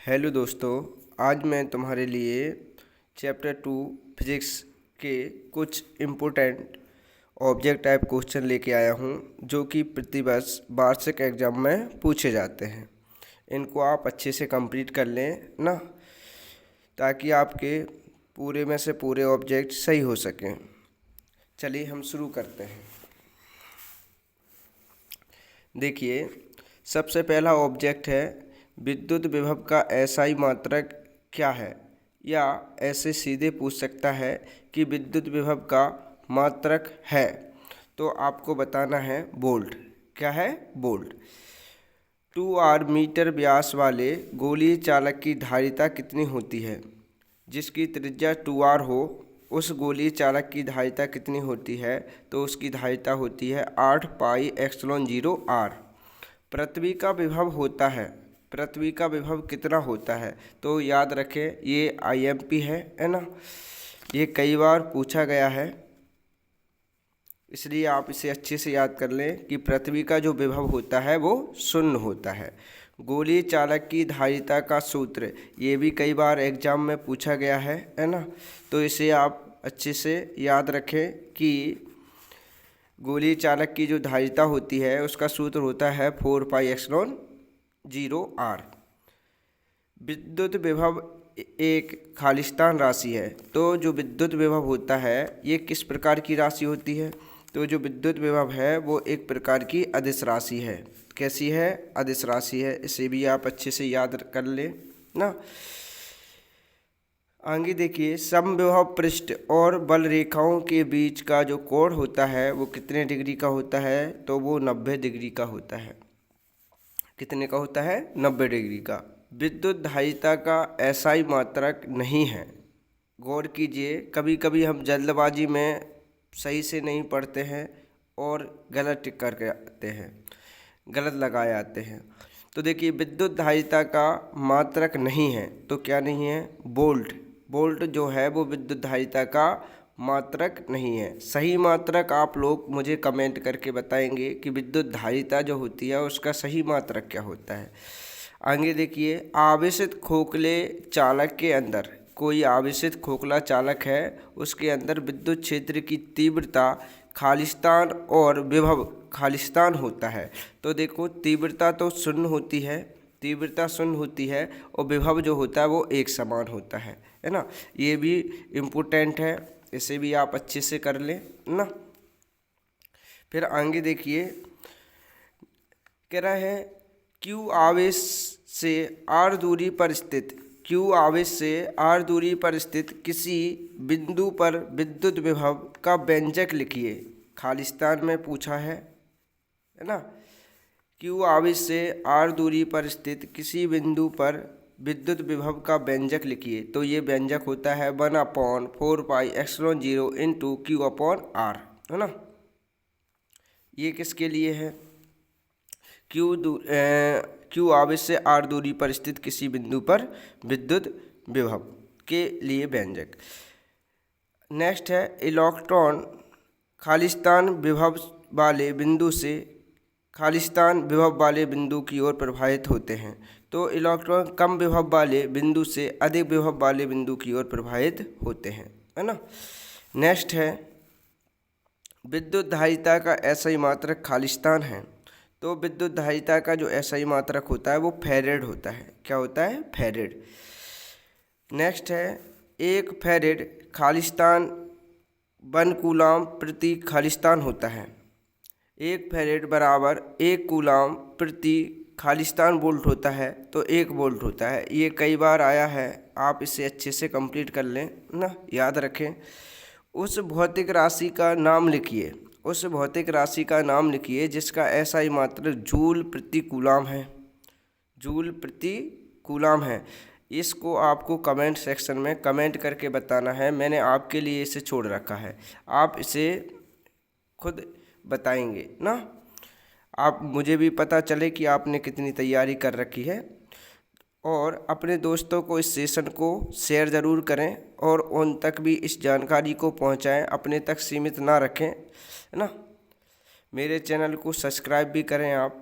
Hello दोस्तों, आज मैं तुम्हारे लिए चैप्टर 2 फिजिक्स के कुछ इम्पोर्टेंट ऑब्जेक्ट टाइप क्वेश्चन लेके आया हूँ जो कि प्रतिवर्ष वार्षिक एग्जाम में पूछे जाते हैं। इनको आप अच्छे से कंप्लीट कर लें ना, ताकि आपके पूरे में से पूरे ऑब्जेक्ट सही हो सकें। चलिए हम शुरू करते हैं। देखिए, सबसे पहला ऑब्जेक्ट है विद्युत विभव का एसआई मात्रक क्या है, या ऐसे सीधे पूछ सकता है कि विद्युत विभव का मात्रक है, तो आपको बताना है वोल्ट। क्या है? वोल्ट। 2R मीटर व्यास वाले गोलीय चालक की धारिता कितनी होती है? जिसकी त्रिज्या 2R हो, उस गोलीय चालक की धारिता कितनी होती है? तो उसकी धारिता होती है 8 पाई एप्सिलॉन 0 R। पृथ्वी का विभव होता है, पृथ्वी का विभव कितना होता है? तो याद रखें, ये IMP है ना, ये कई बार पूछा गया है, इसलिए आप इसे अच्छे से याद कर लें कि पृथ्वी का जो विभव होता है वो 0 होता है। गोलीय चालक की धारिता का सूत्र, ये भी कई बार एग्जाम में पूछा गया है ना, तो इसे आप अच्छे से याद रखें कि गोलीय चालक की जो धारिता होती है उसका सूत्र होता है 4 पाई एप्सिलॉन 0 R। विद्युत विभव एक खालिस्तान राशि है, तो जो विद्युत विभव होता है ये किस प्रकार की राशि होती है? तो जो विद्युत विभव है वो एक प्रकार की अदिश राशि है। कैसी है? अदिश राशि है। इसे भी आप अच्छे से याद कर लें ना। आगे देखिए, समविभव पृष्ठ और बल रेखाओं के बीच का जो कोण होता है वो कितने डिग्री का होता है? तो वो 90 डिग्री का होता है। कितने का होता है? 90 डिग्री का। विद्युत धारिता का एसआई मात्रक नहीं है। गौर कीजिए, कभी कभी हम जल्दबाजी में सही से नहीं पढ़ते हैं और गलत टिक करके आते हैं, गलत लगाए आते हैं। तो देखिए, विद्युत धारिता का मात्रक नहीं है, तो क्या नहीं है? वोल्ट। वोल्ट जो है वो विद्युत धारिता का मात्रक नहीं है। सही मात्रक आप लोग मुझे कमेंट करके बताएंगे कि विद्युत धारिता जो होती है उसका सही मात्रक क्या होता है। आगे देखिए, आवेशित खोखले चालक के अंदर, कोई आवेशित खोखला चालक है, उसके अंदर विद्युत क्षेत्र की तीव्रता खालिस्तान और विभव खालिस्तान होता है। तो देखो, तीव्रता तो शून्य होती है, तीव्रता शून्य होती है, और विभव जो होता है वो एक समान होता है ना। ये भी इम्पोर्टेंट है, इसे भी आप अच्छे से कर लें ना। फिर आगे देखिए, कह रहा है Q आवेश से R दूरी पर स्थित, Q आवेश से R दूरी पर स्थित किसी बिंदु पर विद्युत विभव का व्यंजक लिखिए। खालिस्तान में पूछा है ना। Q आवेश से R दूरी पर स्थित किसी बिंदु पर विद्युत विभव का व्यंजक लिखिए। तो ये व्यंजक होता है 1/4 पाई एप्सिलॉन 0 इंटू Q/R, है ना। ये किसके लिए है? Q आवेश से R दूरी पर स्थित किसी बिंदु पर विद्युत विभव के लिए व्यंजक। नेक्स्ट है, इलेक्ट्रॉन खालिस्तान विभव वाले बिंदु से खालिस्तान विभव वाले बिंदु की ओर प्रवाहित होते हैं। तो इलेक्ट्रॉन कम विभव वाले बिंदु से अधिक विभव वाले बिंदु की ओर प्रवाहित होते हैं, है ना। नेक्स्ट है, विद्युत धारिता का एसआई मात्रक खालिस्तान है। तो विद्युत धारिता का जो एसआई मात्रक होता है वो फैरेड होता है। क्या होता है? फैरेड। नेक्स्ट है, 1 फैरेड खालिस्तान 1 कूलाम प्रति खालिस्तान होता है। 1 फैरेड बराबर 1 कूलाम प्रति खालिस्तान वोल्ट होता है, तो 1 वोल्ट होता है। ये कई बार आया है, आप इसे अच्छे से कंप्लीट कर लें ना, याद रखें। उस भौतिक राशि का नाम लिखिए, उस भौतिक राशि का नाम लिखिए जिसका एसआई मात्रक जूल प्रति कूलाम है। जूल प्रति कूलाम है। इसको आपको कमेंट सेक्शन में कमेंट करके बताना है, मैंने आपके लिए इसे छोड़ रखा है, आप इसे खुद बताएंगे ना। आप मुझे भी पता चले कि आपने कितनी तैयारी कर रखी है। और अपने दोस्तों को इस सेशन को शेयर ज़रूर करें और उन तक भी इस जानकारी को पहुंचाएं, अपने तक सीमित ना रखें, है ना। मेरे चैनल को सब्सक्राइब भी करें आप,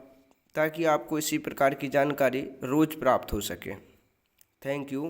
ताकि आपको इसी प्रकार की जानकारी रोज़ प्राप्त हो सके। Thank you.